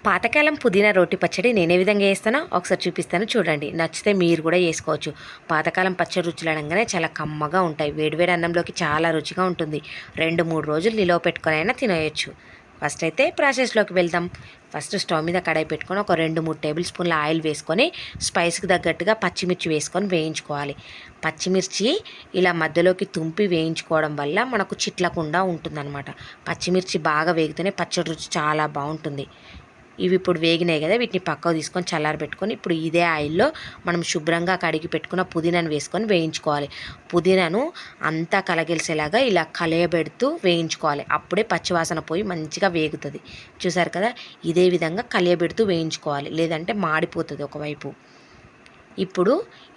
పాతకాలం పుదీనా రోటి పచ్చడి నేను ఏ విధంగా చేస్తానో ఒకసారి చూపిస్తాను చూడండి. నచ్చితే మీరు కూడా చేసుకోవచ్చు. పాతకాలం పచ్చడి రుచులు అనగానే చాలా కమ్మగా ఉంటాయి. వేడివేడి అన్నంలోకి చాలా రుచిగా ఉంటుంది. 2-3 రోజులు నిలవ పెట్టుకొని అయినా తినేయచ్చు. ఫస్ట్ అయితే ప్రాసెస్లోకి వెళ్దాం. ఫస్ట్ స్టవ్ మీద కడాయి పెట్టుకొని ఒక 2-3 టేబుల్ స్పూన్ల ఆయిల్ వేసుకొని స్పైస్కి తగ్గట్టుగా పచ్చిమిర్చి వేసుకొని వేయించుకోవాలి. పచ్చిమిర్చి ఇలా మధ్యలోకి తుంపి వేయించుకోవడం వల్ల మనకు చిట్లకుండా ఉంటుందన్నమాట. పచ్చిమిర్చి బాగా వేగితేనే పచ్చడి రుచి చాలా బాగుంటుంది. ఇవి ఇప్పుడు వేగినాయి కదా, వీటిని పక్కకు తీసుకొని చల్లారబెట్టుకొని ఇప్పుడు ఇదే ఆయిల్లో మనం శుభ్రంగా కడిగి పెట్టుకున్న పుదీనాను వేసుకొని వేయించుకోవాలి. పుదీనాను అంతా కలగలిసేలాగా ఇలా కలియబెడుతూ వేయించుకోవాలి. అప్పుడే పచ్చివాసన పోయి మంచిగా వేగుతుంది. చూసారు కదా, ఇదే విధంగా కలియబెడుతూ వేయించుకోవాలి, లేదంటే మాడిపోతుంది ఒకవైపు. ఇప్పుడు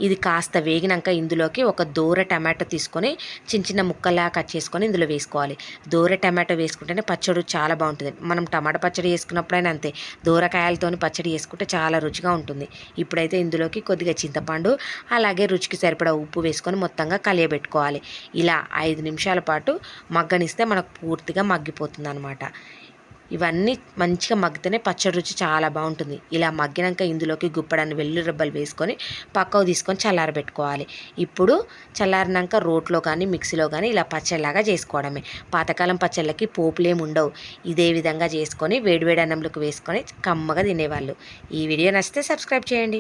ఇది కాస్త వేగినాక ఇందులోకి ఒక దూర టమాటో తీసుకొని చిన్న చిన్న ముక్కల్లా కట్ చేసుకొని ఇందులో వేసుకోవాలి. దూర టమాటో వేసుకుంటేనే పచ్చడి చాలా బాగుంటుంది. మనం టమాటా పచ్చడి వేసుకున్నప్పుడైనా అంతే, దూరకాయలతో పచ్చడి వేసుకుంటే చాలా రుచిగా ఉంటుంది. ఇప్పుడైతే ఇందులోకి కొద్దిగా చింతపండు అలాగే రుచికి సరిపడా ఉప్పు వేసుకొని మొత్తంగా కలియబెట్టుకోవాలి. ఇలా 5 నిమిషాల పాటు మగ్గనిస్తే మనకు పూర్తిగా మగ్గిపోతుంది అన్నమాట. ఇవన్నీ మంచిగా మగ్గితేనే పచ్చడి రుచి చాలా బాగుంటుంది. ఇలా మగ్గినాక ఇందులోకి గుప్పడాన్ని వెల్లుల్లి రెబ్బలు వేసుకొని పక్కకు తీసుకొని చల్లారబెట్టుకోవాలి. ఇప్పుడు చల్లారినాక రోట్లో కానీ మిక్సీలో కానీ ఇలా పచ్చడిలాగా చేసుకోవడమే. పాతకాలం పచ్చళ్ళకి పోపులేమి ఉండవు. ఇదే విధంగా చేసుకొని వేడివేడి అన్నంలోకి వేసుకొని కమ్మగా తినేవాళ్ళు. ఈ వీడియో నచ్చితే సబ్స్క్రైబ్ చేయండి.